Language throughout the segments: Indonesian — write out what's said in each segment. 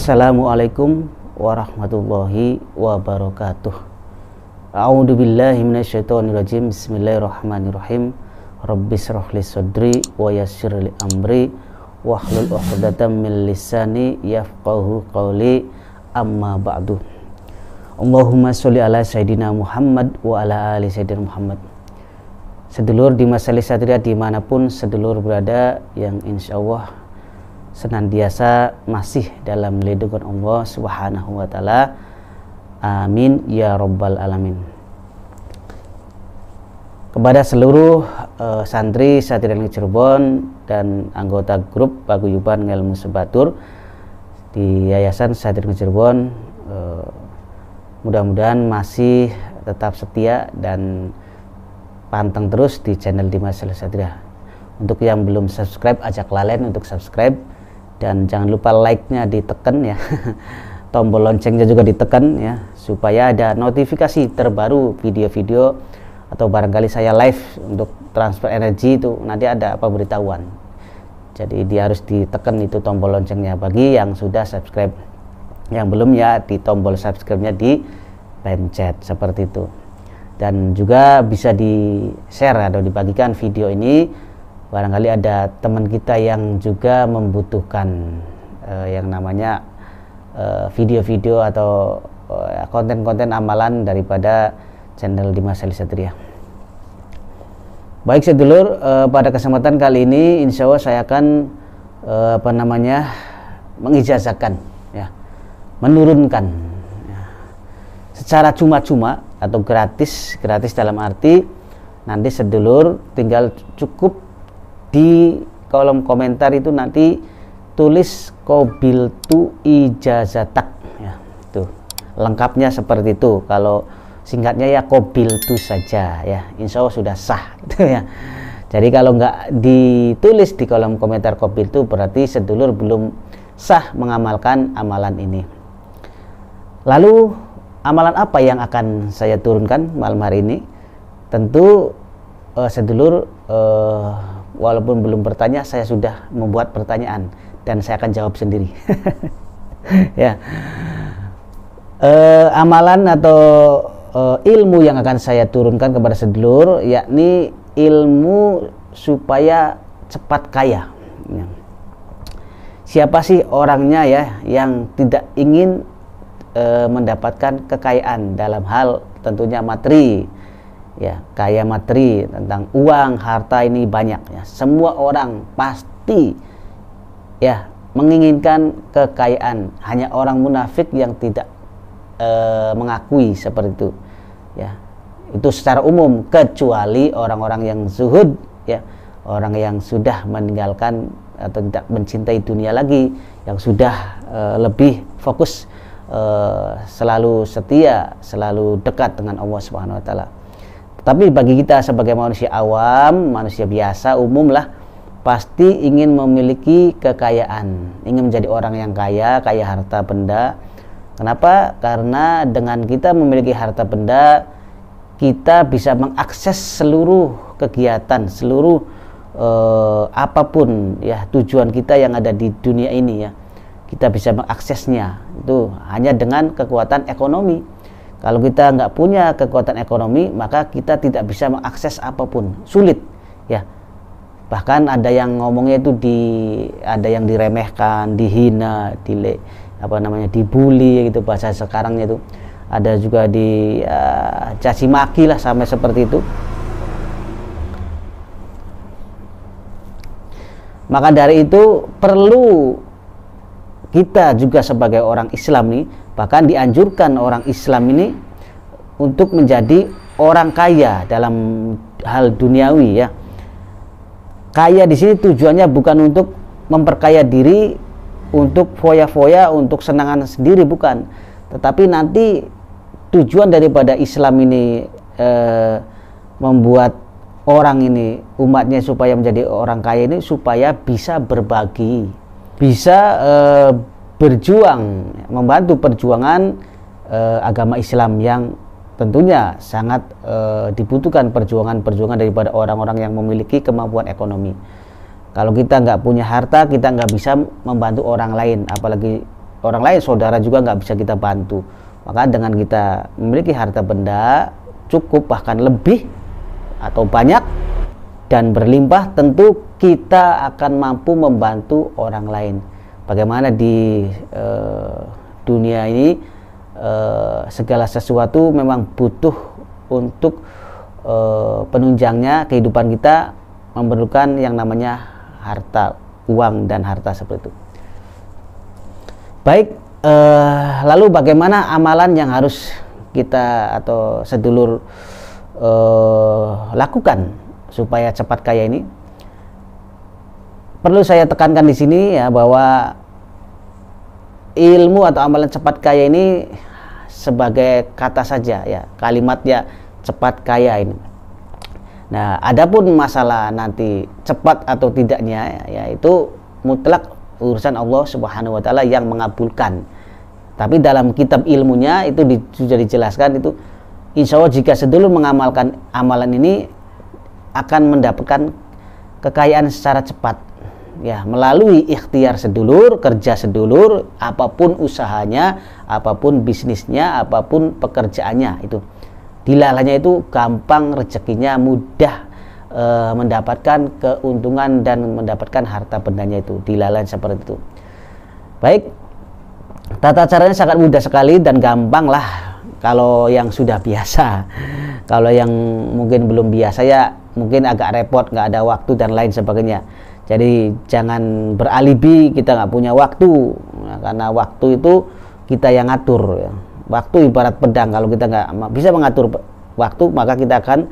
Assalamualaikum warahmatullahi wabarakatuh. A'udzubillahi minasyaitonirrajim. Bismillahirrahmanirrahim. Rabbis shrahli sadri wa yassirli amri wahlul 'uqdatam min lisani yafqahu qawli. Amma ba'du. Allahumma sholli ala sayyidina Muhammad wa ala ali sayyidina Muhammad. Sedulur di Majelis Satria dimanapun sedulur berada, yang insya Allah senantiasa masih dalam lindungan Allah Subhanahu wa Ta'ala. Amin ya Rabbal Alamin. Kepada seluruh santri Satria Cirebon dan anggota grup Paguyuban Ngelmu Sebatur di Yayasan Satria Cirebon, mudah-mudahan masih tetap setia dan panteng terus di channel Dimas Satria. Untuk yang belum subscribe, ajak lalen untuk subscribe. Dan jangan lupa like-nya ditekan ya. Tombol loncengnya juga ditekan ya, supaya ada notifikasi terbaru video-video atau barangkali saya live untuk transfer energi itu nanti ada pemberitahuan. Jadi dia harus ditekan itu tombol loncengnya bagi yang sudah subscribe. Yang belum ya di tombol subscribe-nya dipencet seperti itu. Dan juga bisa di-share atau dibagikan video ini, barangkali ada teman kita yang juga membutuhkan yang namanya video-video atau konten-konten amalan daripada channel Dimas Satria. Baik sedulur, pada kesempatan kali ini insya Allah saya akan mengijazahkan ya, menurunkan ya, secara cuma-cuma atau gratis dalam arti nanti sedulur tinggal cukup di kolom komentar itu nanti tulis qabiltu ijazatak ya, itu lengkapnya seperti itu. Kalau singkatnya ya qabiltu saja ya, insya Allah sudah sah gitu ya. Jadi kalau nggak ditulis di kolom komentar qabiltu berarti sedulur belum sah mengamalkan amalan ini. Lalu amalan apa yang akan saya turunkan malam hari ini? Tentu sedulur walaupun belum bertanya, saya sudah membuat pertanyaan dan saya akan jawab sendiri. Ya, amalan atau ilmu yang akan saya turunkan kepada sedulur, yakni ilmu supaya cepat kaya. Ya. Siapa sih orangnya ya yang tidak ingin mendapatkan kekayaan dalam hal tentunya materi? Ya, kaya materi, tentang uang, harta ini banyak ya. Semua orang pasti ya menginginkan kekayaan. Hanya orang munafik yang tidak mengakui seperti itu. Ya, itu secara umum, kecuali orang-orang yang zuhud ya, orang yang sudah meninggalkan atau tidak mencintai dunia lagi, yang sudah lebih fokus, selalu setia, selalu dekat dengan Allah Subhanahu wa Ta'ala. Tapi bagi kita sebagai manusia awam, manusia biasa, umum lah, pasti ingin memiliki kekayaan, ingin menjadi orang yang kaya, kaya harta benda. Kenapa? Karena dengan kita memiliki harta benda, kita bisa mengakses seluruh kegiatan, seluruh apapun ya tujuan kita yang ada di dunia ini ya. Kita bisa mengaksesnya itu hanya dengan kekuatan ekonomi. Kalau kita nggak punya kekuatan ekonomi, maka kita tidak bisa mengakses apapun, sulit ya. Bahkan ada yang ngomongnya itu ada yang diremehkan, dihina, dibully gitu bahasa sekarangnya itu. Ada juga caci maki lah sampai seperti itu. Maka dari itu perlu kita juga sebagai orang Islam nih, bahkan dianjurkan orang Islam ini untuk menjadi orang kaya dalam hal duniawi ya. Kaya di sini tujuannya bukan untuk memperkaya diri, untuk foya-foya, untuk senangan sendiri, bukan. Tetapi nanti tujuan daripada Islam ini membuat orang ini, umatnya supaya menjadi orang kaya ini supaya bisa berbagi, bisa berjuang, membantu perjuangan agama Islam yang tentunya sangat dibutuhkan perjuangan daripada orang-orang yang memiliki kemampuan ekonomi. Kalau kita nggak punya harta, kita nggak bisa membantu orang lain, apalagi orang lain, saudara juga nggak bisa kita bantu. Maka dengan kita memiliki harta benda cukup bahkan lebih atau banyak dan berlimpah, tentu kita akan mampu membantu orang lain. Bagaimana di dunia ini segala sesuatu memang butuh untuk penunjangnya. Kehidupan kita memerlukan yang namanya harta, uang dan harta seperti itu. Baik, lalu bagaimana amalan yang harus kita atau sedulur lakukan supaya cepat kaya ini? Perlu saya tekankan di sini ya, bahwa ilmu atau amalan cepat kaya ini sebagai kata saja ya, kalimatnya cepat kaya ini. Nah, adapun masalah nanti cepat atau tidaknya ya, itu mutlak urusan Allah Subhanahu wa taala yang mengabulkan. Tapi dalam kitab ilmunya itu sudah dijelaskan, itu insya Allah jika sedulur mengamalkan amalan ini akan mendapatkan kekayaan secara cepat ya, melalui ikhtiar sedulur, kerja sedulur, apapun usahanya, apapun bisnisnya, apapun pekerjaannya, itu dilalahnya itu gampang, rezekinya mudah, mendapatkan keuntungan dan mendapatkan harta bendanya itu dilalah seperti itu. Baik, tata caranya sangat mudah sekali dan gampang lah kalau yang sudah biasa. Kalau yang mungkin belum biasa ya mungkin agak repot, nggak ada waktu dan lain sebagainya. Jadi jangan beralibi kita nggak punya waktu, nah, karena waktu itu kita yang ngatur ya. Waktu ibarat pedang, kalau kita nggak bisa mengatur waktu maka kita akan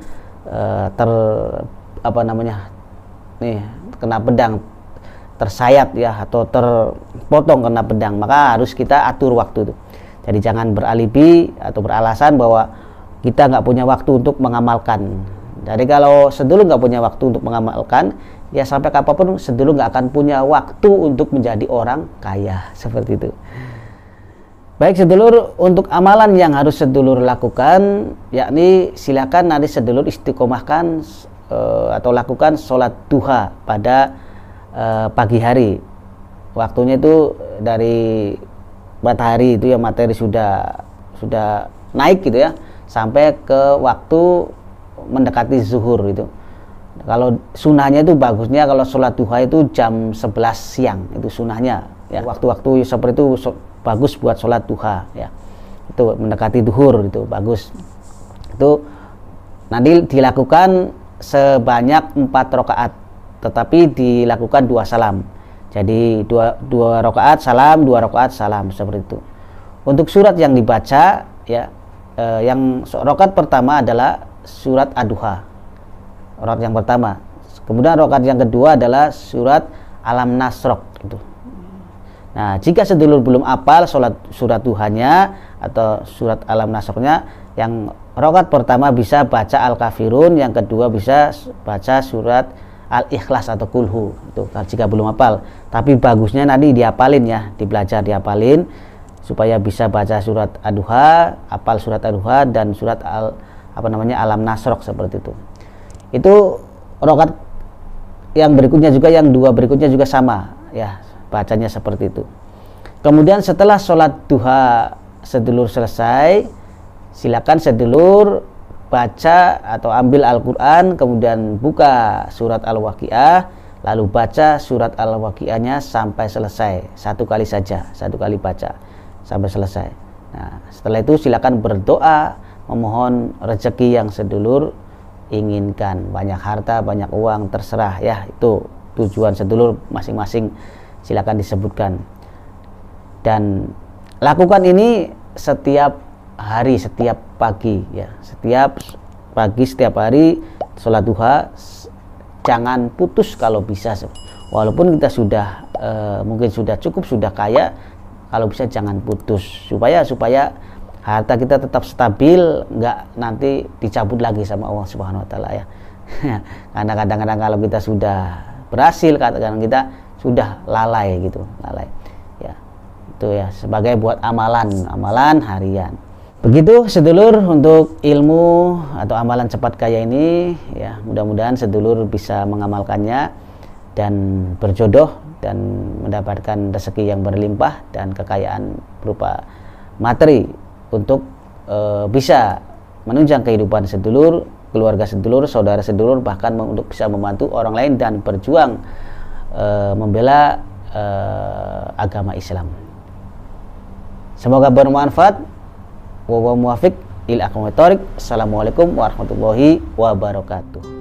kena pedang, tersayat ya, atau terpotong kena pedang. Maka harus kita atur waktu itu. Jadi jangan beralibi atau beralasan bahwa kita nggak punya waktu untuk mengamalkan. Jadi kalau sedulur nggak punya waktu untuk mengamalkan, ya sampai kapanpun sedulur nggak akan punya waktu untuk menjadi orang kaya, seperti itu. Baik sedulur, untuk amalan yang harus sedulur lakukan, yakni silakan nanti sedulur istiqomahkan atau lakukan sholat duha pada pagi hari. Waktunya itu dari matahari itu ya, matahari sudah naik gitu ya, sampai ke waktu mendekati zuhur itu. Kalau sunahnya itu bagusnya kalau sholat duha itu jam 11 siang, itu sunahnya ya. Waktu-waktu seperti itu bagus buat sholat duha ya, itu mendekati duhur itu bagus. Itu nanti dilakukan sebanyak 4 rakaat, tetapi dilakukan 2 salam. Jadi 2 rakaat salam, 2 rakaat salam, seperti itu. Untuk surat yang dibaca ya, yang rakaat pertama adalah surat Ad-Duha, rakaat yang pertama. Kemudian rakaat yang kedua adalah surat Alam Nasrok itu. Nah, jika sedulur belum hafal surat duhanya atau surat Alam Nasroknya, yang rakaat pertama bisa baca Al-Kafirun, yang kedua bisa baca surat Al-Ikhlas atau Kulhu itu jika belum hafal. Tapi bagusnya nanti dihafalin ya, dibelajar dihafalin supaya bisa baca surat Ad-Duha, hafal surat Ad-Duha dan surat Alam Nasrok, seperti itu. Itu rakaat yang berikutnya juga, yang 2 berikutnya juga sama ya, bacanya seperti itu. Kemudian setelah sholat duha sedulur selesai, silakan sedulur baca atau ambil Al-Quran, kemudian buka surat Al-Waqiah, lalu baca surat Al-Waqiahnya sampai selesai, 1 kali saja, 1 kali baca sampai selesai. Nah, setelah itu silakan berdoa memohon rezeki yang sedulur inginkan, banyak harta, banyak uang, terserah ya, itu tujuan sedulur masing-masing, silakan disebutkan. Dan lakukan ini setiap hari, setiap pagi ya, setiap pagi, setiap hari sholat duha, jangan putus kalau bisa. Walaupun kita sudah mungkin sudah cukup, sudah kaya, kalau bisa jangan putus, supaya harta kita tetap stabil, nggak nanti dicabut lagi sama Allah Subhanahu wa taala ya. Karena kadang-kadang kalau kita sudah berhasil, kadang-kadang kita sudah lalai gitu, lalai. Ya. Itu ya sebagai buat amalan harian. Begitu sedulur untuk ilmu atau amalan cepat kaya ini ya, mudah-mudahan sedulur bisa mengamalkannya dan berjodoh dan mendapatkan rezeki yang berlimpah dan kekayaan berupa materi untuk bisa menunjang kehidupan sedulur, keluarga sedulur, saudara sedulur, bahkan untuk bisa membantu orang lain dan berjuang membela agama Islam. Semoga bermanfaat. Wa muwafiq ila aqwamit thoriq. Assalamualaikum warahmatullahi wabarakatuh.